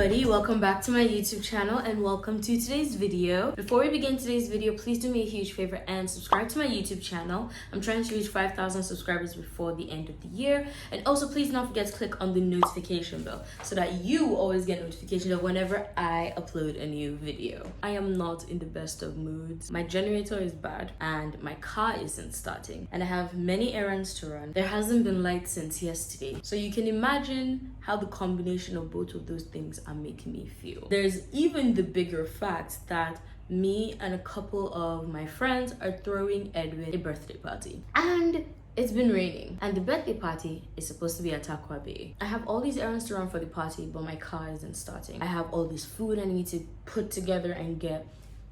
everybody, welcome back to my YouTube channel and welcome to today's video. Before we begin today's video, please do me a huge favor and subscribe to my YouTube channel. I'm trying to reach 5,000 subscribers before the end of the year, and also please don't forget to click on the notification bell so that you always get notification of whenever I upload a new video. I am not in the best of moods. My generator is bad and my car isn't starting, and I have many errands to run. There hasn't been light since yesterday, so you can imagine how the combination of both of those things are making me feel. There's even the bigger fact that me and a couple of my friends are throwing Edwin a birthday party, and it's been raining, and the birthday party is supposed to be at Takwa Bay. I have all these errands to run for the party, but my car isn't starting. I have all this food I need to put together and get,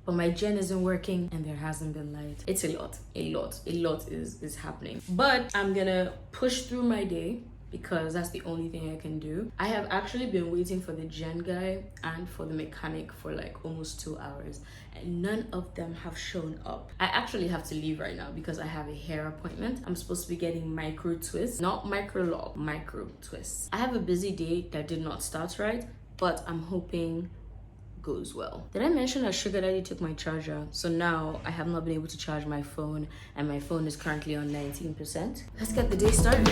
but my gen isn't working and there hasn't been light. It's a lot is happening. But I'm gonna push through my day because that's the only thing I can do. I have actually been waiting for the gen guy and for the mechanic for like almost 2 hours, and none of them have shown up. I actually have to leave right now because I have a hair appointment. I'm supposed to be getting micro twists, not micro lock, micro twists. I have a busy day that did not start right, but I'm hoping goes well. Did I mention that Sugar Daddy took my charger? So now I have not been able to charge my phone, and my phone is currently on 19%. Let's get the day started,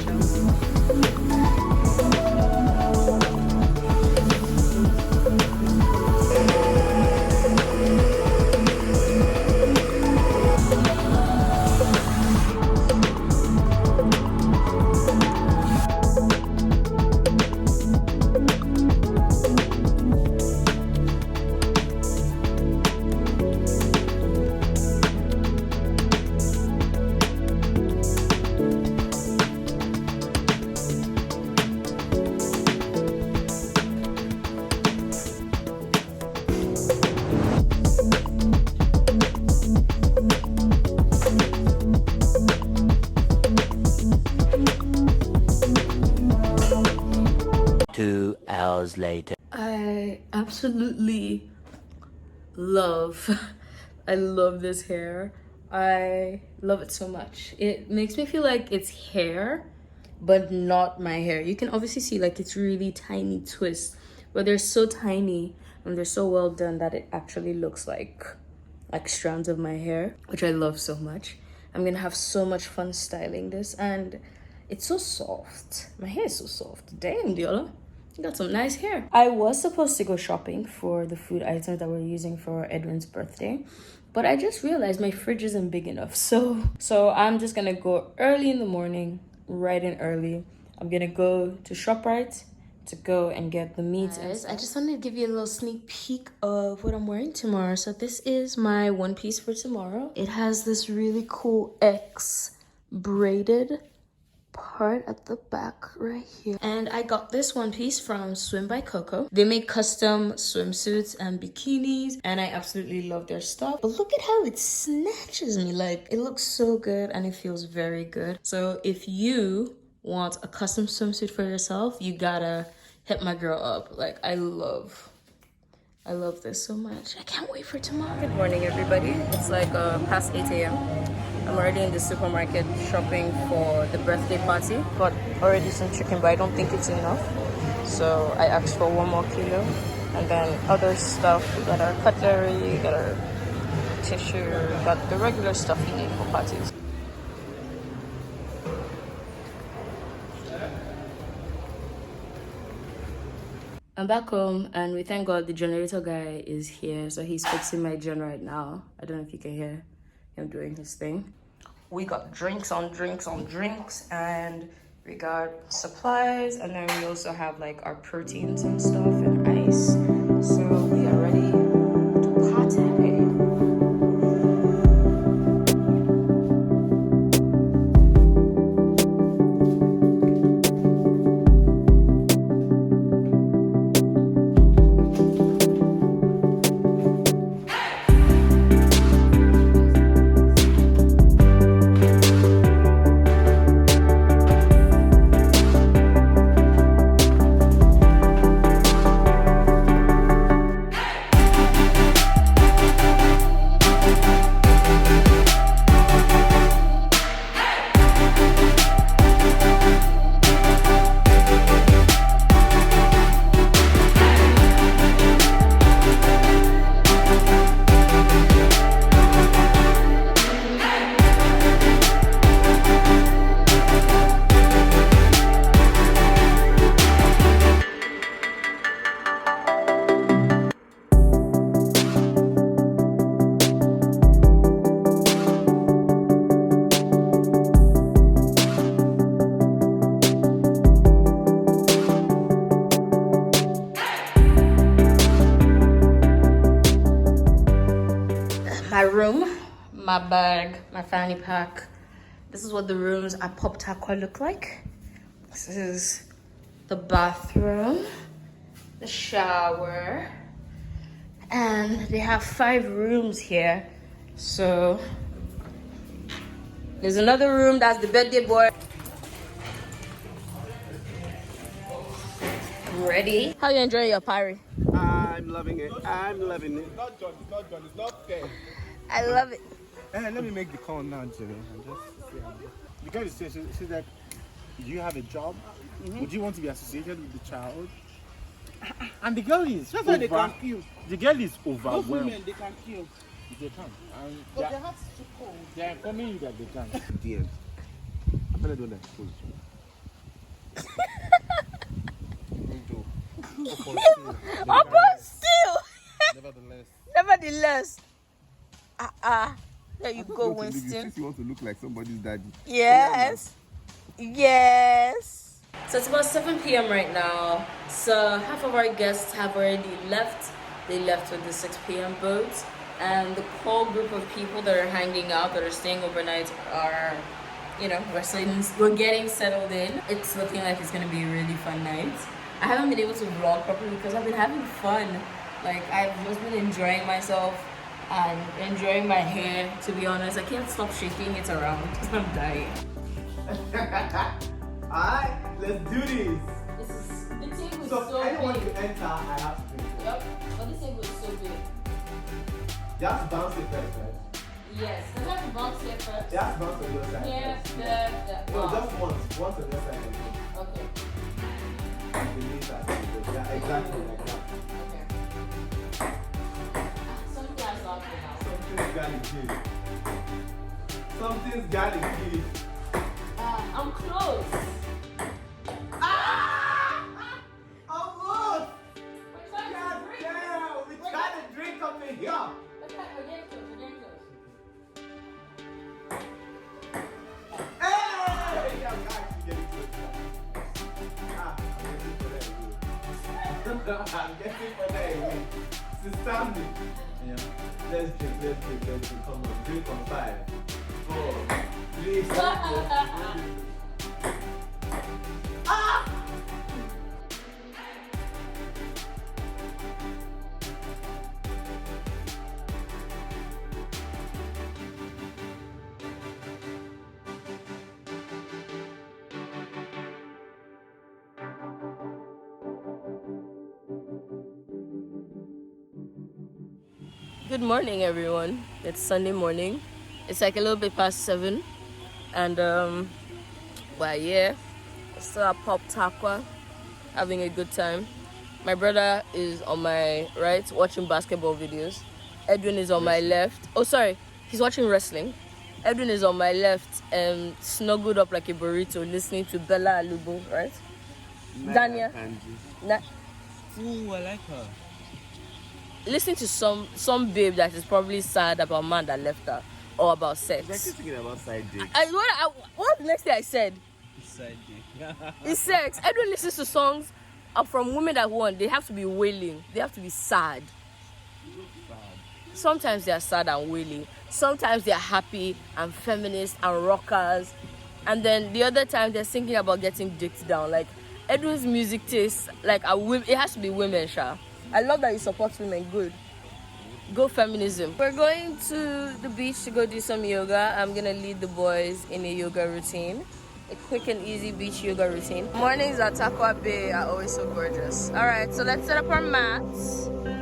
Later. I absolutely love I love this hair. I love it so much. It makes me feel like it's hair but not my hair. You can obviously see like it's really tiny twists, but they're so tiny and they're so well done that it actually looks like strands of my hair, which I love so much. I'm gonna have so much fun styling this, and it's so soft. My hair is so soft. Damn, Deola. You got some nice hair. I was supposed to go shopping for the food items that we're using for Edwin's birthday, but I just realized my fridge isn't big enough. So I'm just gonna go early in the morning, right in early. I'm gonna go to ShopRite to go and get the meat. Guys, I just wanted to give you a little sneak peek of what I'm wearing tomorrow. So this is my one piece for tomorrow. It has this really cool X braided part at the back right here, and I got this one piece from Swim by Coco. They make custom swimsuits and bikinis, and I absolutely love their stuff. But look at how it snatches me. Like, it looks so good and it feels very good. So if you want a custom swimsuit for yourself, you gotta hit my girl up. Like, I love this so much. I can't wait for tomorrow. Good morning, everybody. It's like past 8 a.m. I'm already in the supermarket shopping for the birthday party. Got already some chicken, but I don't think it's enough. So I asked for 1 more kilo. And then other stuff, we got our cutlery, we got our tissue, we got the regular stuff you need for parties. I'm back home, and we thank God the generator guy is here. So he's fixing my gen right now. I don't know if you can hear him doing his thing. We got drinks on drinks on drinks, and we got supplies, and then we also have like our proteins and stuff and ice. So we are ready to party. my bag, my fanny pack. This is what the rooms at Pop Takwa look like. This is the bathroom, the shower, and they have 5 rooms here. So there's another room, that's the birthday boy. Ready? How you enjoying your party? I'm loving it. I'm loving it. Not John. It's not fair. I love it. Let me make the call now, Jimmy. The girl is saying, she's like, do you have a job? Would you want to be associated with the child? And the girl is. That's why they can kill. The girl is overwhelmed. Those women, they can kill. They can. But their hearts is too cold. They are coming that they can. Dear. I'm going to do that. Still. Nevertheless. There you go, Winston. Since you want to look like somebody's daddy. Yes. Yes. So it's about 7 p.m. right now. So half of our guests have already left. They left with the 6 p.m. boat. And the core group of people that are hanging out, that are staying overnight, are, we're getting settled in. It's looking like it's going to be a really fun night. I haven't been able to vlog properly because I've been having fun. Like, I've just been enjoying myself and enjoying my hair, to be honest. I can't stop shaking it around because I'm dying. Alright, let's do this. The table is So so anyone big. you enter, I have to pay. Yep, but this table is so big. You have to bounce it first, right? Yes, does that have to bounce here first? You have to bounce on your side. Here, first. there. No, just once. Once on your side. Okay. Release that. Yeah, exactly like that. Okay. Something has not been out. Something's gotta give. Something's gotta give. I'm close. Almost! We're trying to drink. Damn, we tried to drink up in here. We're getting close. Hey! Yeah, we actually getting close. I'm getting for that. Sister me. Yeah. Let's drink. Come on, drink on 5, 4, 3, 4. Good morning, everyone. It's Sunday morning. It's like a little bit past 7, and we're here. Still at Pop Takwa, having a good time. My brother is on my right, watching basketball videos. Edwin is on my left. Oh, sorry, he's watching wrestling. Edwin is on my left, snuggled up like a burrito, listening to Bella Alubo, right? Dania. Ooh, I like her. Listening to some babe that is probably sad about a man that left her, or about sex. He's actually thinking about side dick. What the next thing I said? Side dick. It's sex. Everyone listens to songs from women that won. They have to be wailing. They have to be sad. Sometimes they are sad and wailing. Sometimes they are happy and feminist and rockers. And then the other time they're thinking about getting dicked down. Like Edwin's music taste, like it has to be women, Sha. I love that you support women. Good. Go feminism. We're going to the beach to go do some yoga. I'm gonna lead the boys in a yoga routine. A quick and easy beach yoga routine. Mornings at Takwa Bay are always so gorgeous. Alright, so let's set up our mats. Any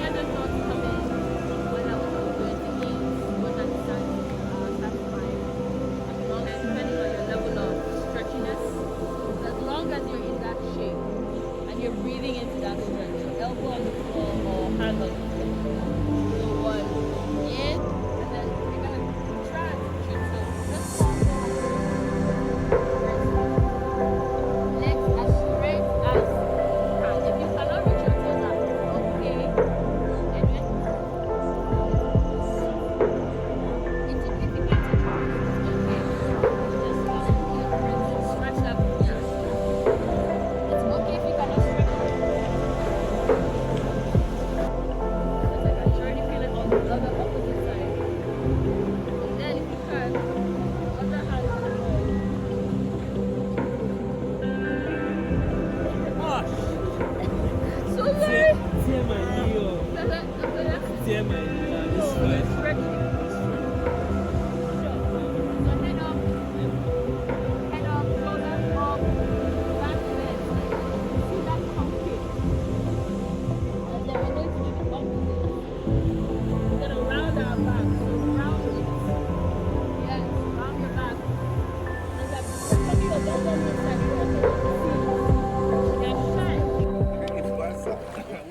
other thoughts come in when I was going to eat? What I decided, that's fine. As long as depending on your level of stretchiness, as long as you're in that shape and you're breathing into that stretch, elbow on the floor or hand on the floor. So one in, and then we're gonna try and keep so just steer my this way.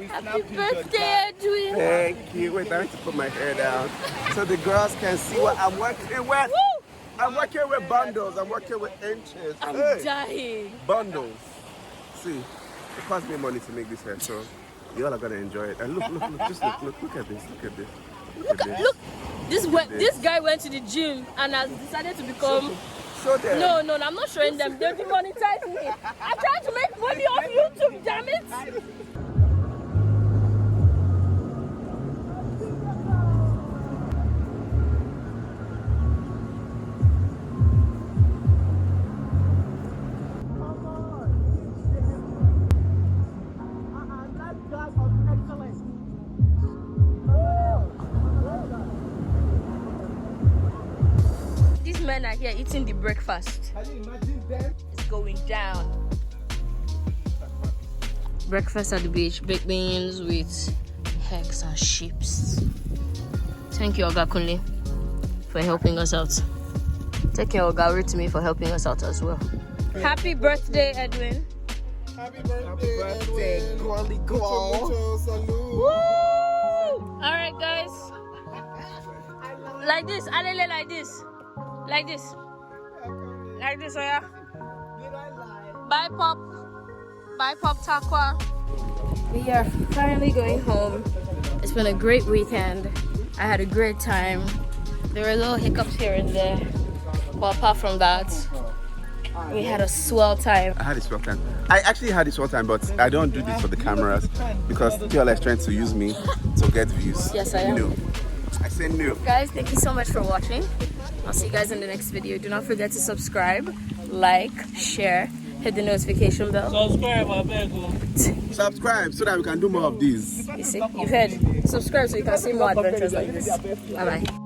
Happy birthday, Edwin! Thank you. Wait, I need to put my hair down so the girls can see what I'm working with. Woo! I'm working with bundles. I'm working with inches. I'm Hey, dying. bundles. See, it cost me money to make this hair, so you all are gonna enjoy it. And look, just look at this. Look at this. Look, this guy went to the gym and has decided to become. Show them. No, I'm not showing them. They'll demonetize me. I'm trying to make money on YouTube, damn it! These men are here eating the breakfast. Can you imagine them? It's going down. Breakfast at the beach, baked beans with eggs and chips. Thank you, Oga Kunle, for helping us out. Thank you, Oga Ritmi, for helping us out as well. Happy birthday, Edwin. Happy birthday, Edwin. Golly go. Woo! Alright, guys. Like this, alele, like this. Like this. Like this, oh yeah. Bye, Pop. Bye, Pop Takwa. We are finally going home. It's been a great weekend. I had a great time. There were little hiccups here and there. But apart from that, we had a swell time. I had a swell time. I actually had a swell time, but I don't do this for the cameras because Deola is trying to use me to get views. Yes, I am. No. I say no. Guys, thank you so much for watching. I'll see you guys in the next video. Do not forget to subscribe, like, share, hit the notification bell. Subscribe, I beg you. Subscribe so that we can do more of these. You see, you've heard. Subscribe so you can see more adventures like this. Bye bye.